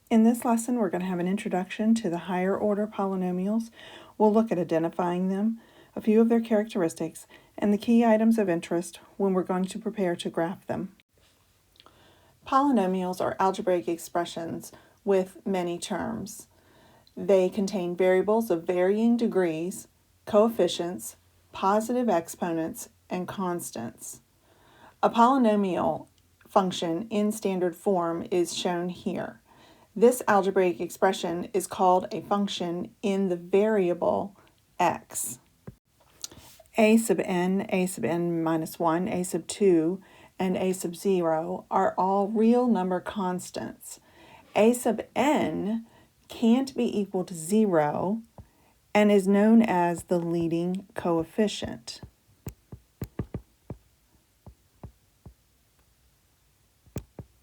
In this lesson, we're going to have an introduction to the higher order polynomials. We'll look at identifying them, a few of their characteristics, and the key items of interest when we're going to prepare to graph them. Polynomials are algebraic expressions with many terms. They contain variables of varying degrees, coefficients, positive exponents, and constants. A polynomial function in standard form is shown here. This algebraic expression is called a function in the variable x. A sub n minus 1, a sub 2, and a sub 0 are all real number constants. A sub n can't be equal to 0 and is known as the leading coefficient.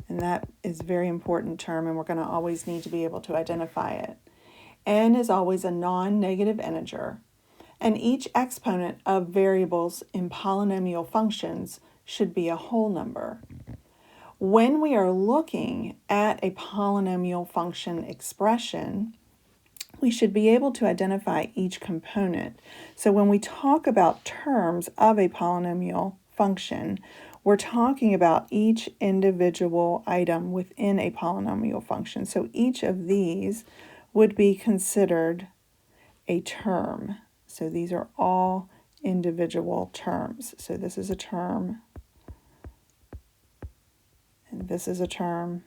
And that is a very important term, and we're going to always need to be able to identify it. N is always a non-negative integer, and each exponent of variables in polynomial functions should be a whole number. When we are looking at a polynomial function expression, we should be able to identify each component. So when we talk about terms of a polynomial function, we're talking about each individual item within a polynomial function. So each of these would be considered a term. So these are all individual terms. So this is a term, and this is a term,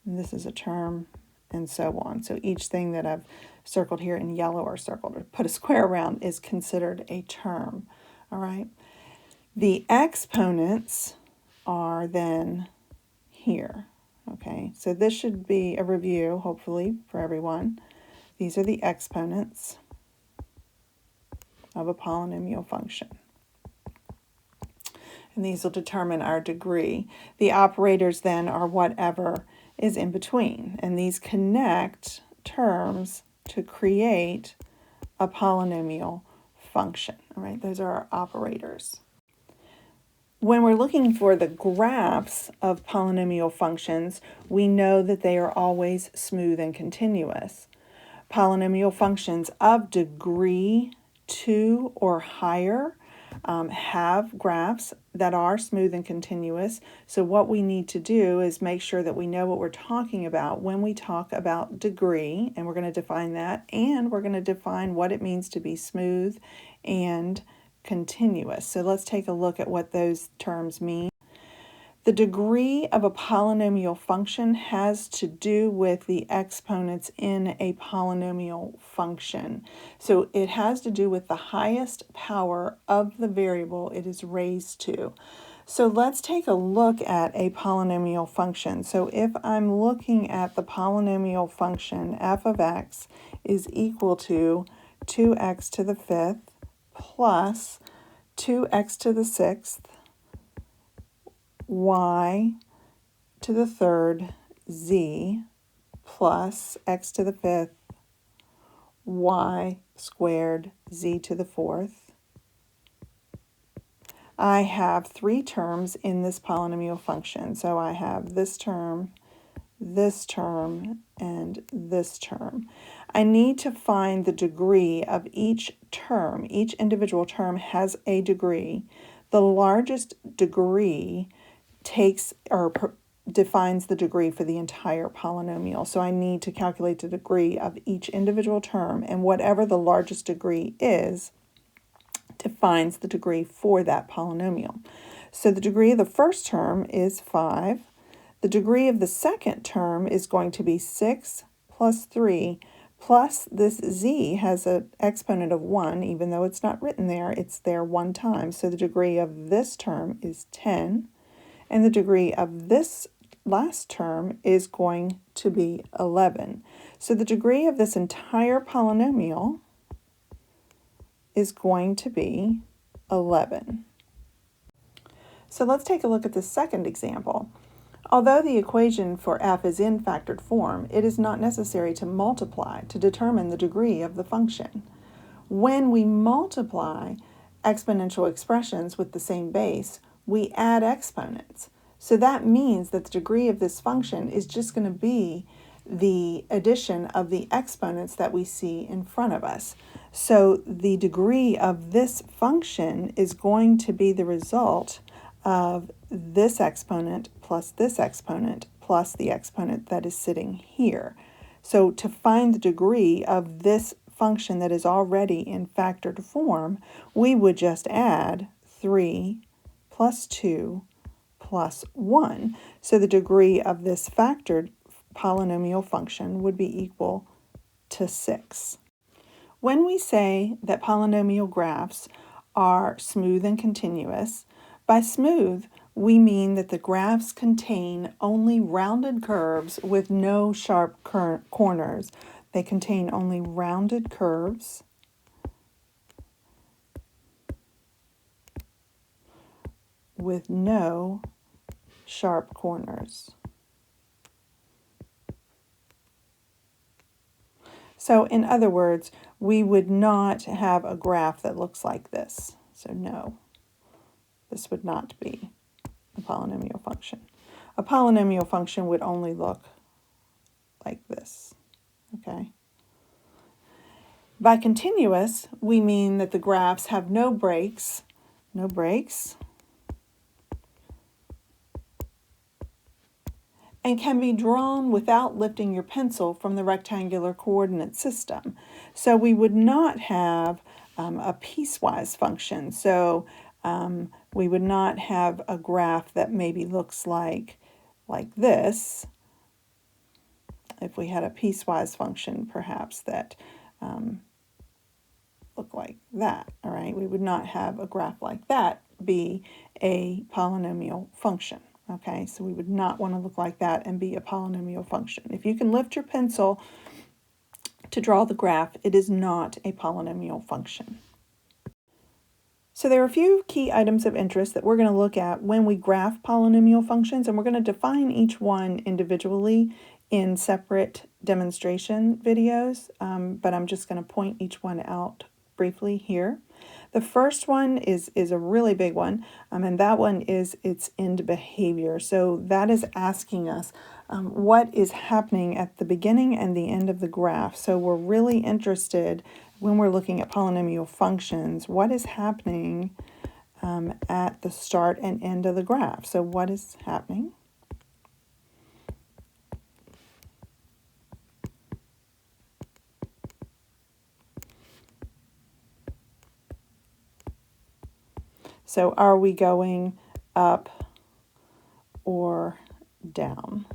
and this is a term, and so on. So each thing that I've circled here in yellow or circled or put a square around is considered a term. All right. The exponents are then here. Okay, so this should be a review, hopefully, for everyone. These are the exponents of a polynomial function. And these will determine our degree. The operators then are whatever is in between. And these connect terms to create a polynomial function. All right, those are our operators. When we're looking for the graphs of polynomial functions, we know that they are always smooth and continuous. Polynomial functions of degree 2 or higher have graphs that are smooth and continuous. So what we need to do is make sure that we know what we're talking about when we talk about degree, and we're going to define that, and we're going to define what it means to be smooth and continuous. So let's take a look at what those terms mean. The degree of a polynomial function has to do with the exponents in a polynomial function. So it has to do with the highest power of the variable it is raised to. So let's take a look at a polynomial function. So if I'm looking at the polynomial function f of x is equal to 2x to the 5th plus 2x to the 6th, y to the 3rd, z, plus x to the 5th, y squared, z to the 4th. I have three terms in this polynomial function. So I have this term, and this term. I need to find the degree of each term. Each individual term has a degree. The largest degree defines the degree for the entire polynomial. So I need to calculate the degree of each individual term, and whatever the largest degree is, defines the degree for that polynomial. So the degree of the first term is 5. The degree of the second term is going to be 6 plus 3, plus this z has an exponent of 1, even though it's not written there, it's there one time. So the degree of this term is 10, and the degree of this last term is going to be 11. So the degree of this entire polynomial is going to be 11. So let's take a look at the second example. Although the equation for f is in factored form, it is not necessary to multiply to determine the degree of the function. When we multiply exponential expressions with the same base, we add exponents. So that means that the degree of this function is just going to be the addition of the exponents that we see in front of us. So the degree of this function is going to be the result of this exponent plus the exponent that is sitting here. So to find the degree of this function that is already in factored form, we would just add 3 plus 2 plus 1. So the degree of this factored polynomial function would be equal to 6. When we say that polynomial graphs are smooth and continuous, by smooth we mean that the graphs contain only rounded curves with no sharp corners. They contain only rounded curves with no sharp corners. So in other words, we would not have a graph that looks like this. So no, this would not be a polynomial function. A polynomial function would only look like this, okay? By continuous, we mean that the graphs have no breaks, and can be drawn without lifting your pencil from the rectangular coordinate system. So we would not have a piecewise function. So we would not have a graph that maybe looks like this. If we had a piecewise function, perhaps that looked like that, all right? We would not have a graph like that be a polynomial function. Okay, so we would not want to look like that and be a polynomial function. If you can lift your pencil to draw the graph, it is not a polynomial function. So there are a few key items of interest that we're going to look at when we graph polynomial functions, and we're going to define each one individually in separate demonstration videos, but I'm just going to point each one out briefly here. The first one is a really big one, and that one is its end behavior. So that is asking us what is happening at the beginning and the end of the graph. So we're really interested when we're looking at polynomial functions, what is happening at the start and end of the graph. So what is happening? So are we going up or down?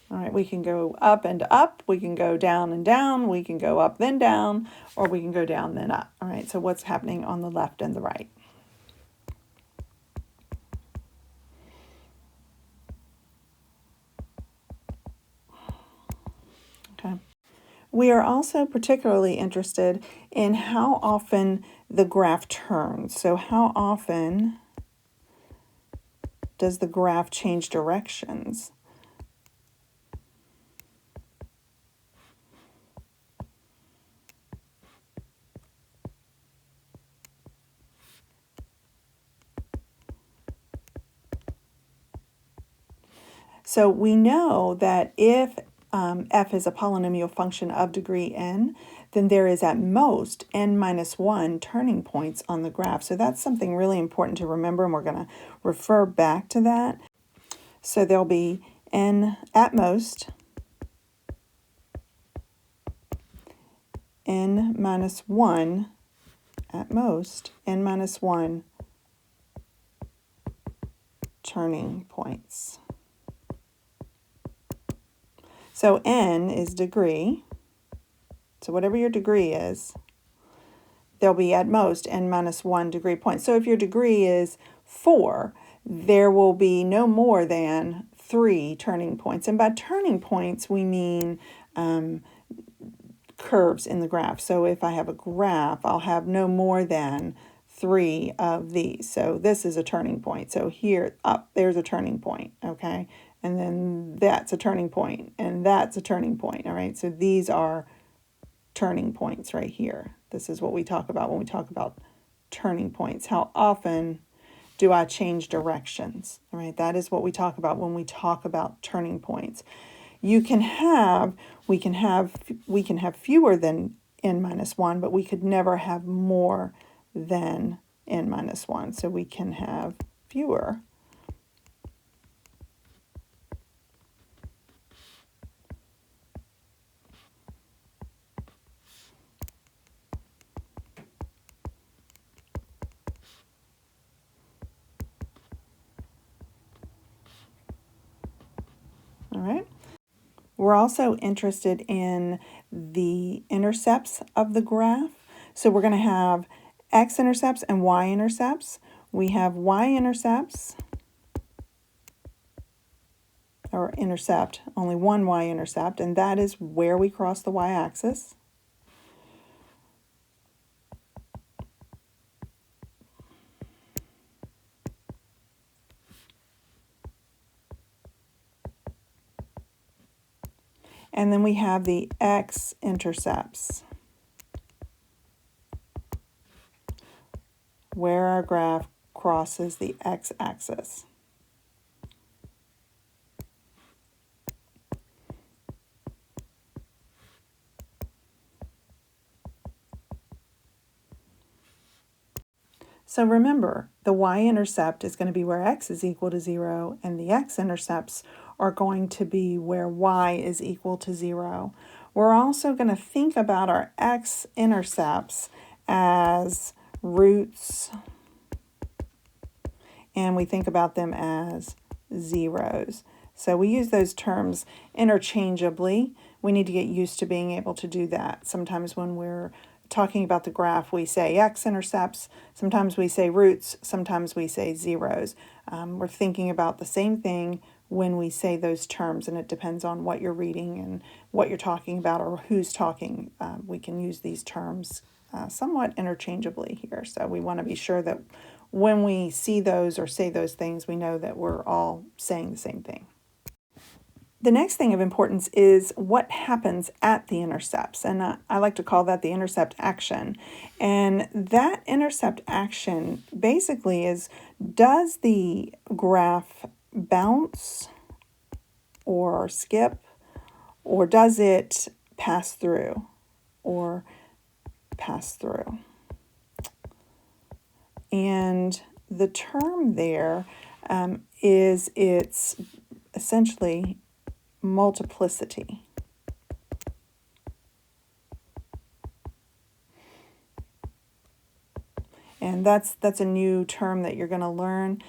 All right, we can go up and up, we can go down and down, we can go up then down, or we can go down then up. All right, so what's happening on the left and the right? Okay. We are also particularly interested in how often the graph turns. So how often does the graph change directions? So we know that if f is a polynomial function of degree n, then there is at most n minus 1 turning points on the graph. So that's something really important to remember, and we're going to refer back to that. So there'll be n at most, n minus 1 at most, n minus 1 turning points. So n is degree. So whatever your degree is, there'll be at most n minus 1 degree points. So if your degree is 4, there will be no more than 3 turning points. And by turning points, we mean curves in the graph. So if I have a graph, I'll have no more than 3 of these. So this is a turning point. So here, there's a turning point, okay? And then that's a turning point, and that's a turning point, all right? So these are turning points right here. This is what we talk about when we talk about turning points. How often Do I change directions? All right, that is what we talk about when we talk about turning points. We can have fewer than n minus 1, but we could never have more than n minus 1. So we can have fewer. All right. We're also interested in the intercepts of the graph. So we're going to have x-intercepts and y-intercepts. We have y-intercepts, or intercept, only one y-intercept, and that is where we cross the y-axis. And then we have the x-intercepts, where our graph crosses the x-axis. So remember, the y-intercept is going to be where x is equal to 0, and the x-intercepts are going to be where y is equal to 0. We're also going to think about our x-intercepts as roots, and we think about them as zeros. So we use those terms interchangeably. We need to get used to being able to do that. Sometimes when we're talking about the graph, we say x-intercepts, sometimes we say roots, sometimes we say zeros. We're thinking about the same thing when we say those terms, and it depends on what you're reading and what you're talking about or who's talking. We can use these terms somewhat interchangeably here. So we want to be sure that when we see those or say those things, we know that we're all saying the same thing. The next thing of importance is what happens at the intercepts, and I like to call that the intercept action. And that intercept action basically is, does the graph bounce or skip, or does it pass through or pass through? And the term there is it's essentially multiplicity. And that's a new term that you're going to learn.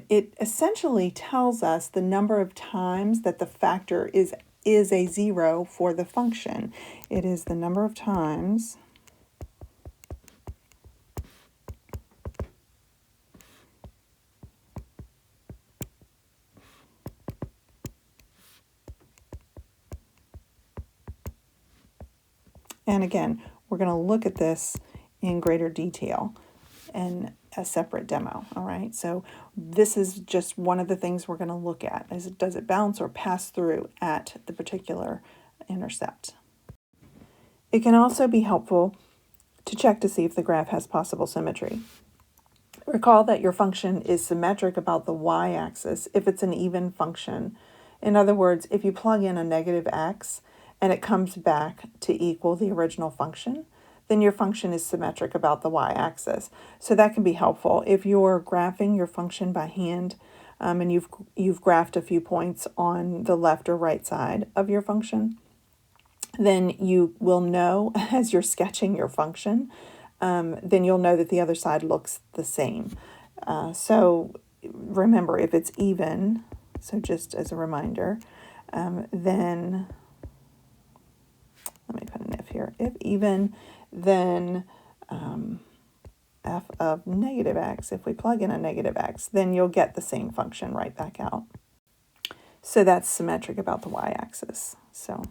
It essentially tells us the number of times that the factor is a 0 for the function. It is the number of times and again, we're going to look at this in greater detail in a separate demo, all right? So this is just one of the things we're going to look at, is does it bounce or pass through at the particular intercept. It can also be helpful to check to see if the graph has possible symmetry. Recall that your function is symmetric about the y-axis if it's an even function. In other words, if you plug in a negative x and it comes back to equal the original function, then your function is symmetric about the y-axis. So that can be helpful. If you're graphing your function by hand and you've graphed a few points on the left or right side of your function, then you will know as you're sketching your function, then you'll know that the other side looks the same. So remember, if it's even, so just as a reminder, then, let me put an if here, if even, then f of negative x, if we plug in a negative x, then you'll get the same function right back out. So that's symmetric about the y-axis. So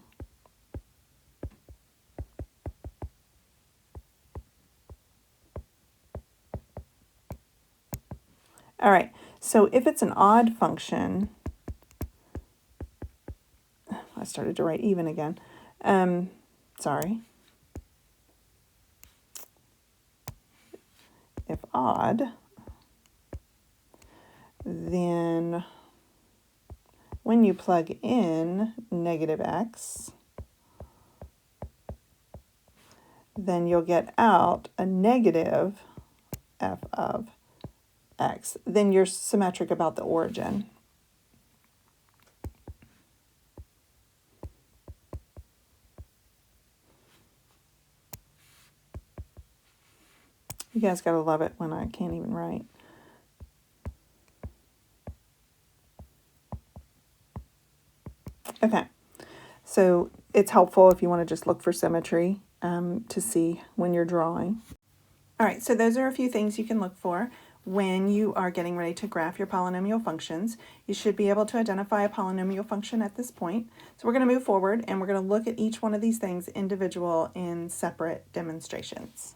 all right, so if it's an odd function, I started to write even again. Sorry. If odd, then when you plug in negative x, then you'll get out a negative f of x. Then you're symmetric about the origin. You guys gotta love it when I can't even write. Okay, so it's helpful if you want to just look for symmetry to see when you're drawing. All right, so those are a few things you can look for when you are getting ready to graph your polynomial functions. You should be able to identify a polynomial function at this point. So we're going to move forward and we're going to look at each one of these things individual in separate demonstrations.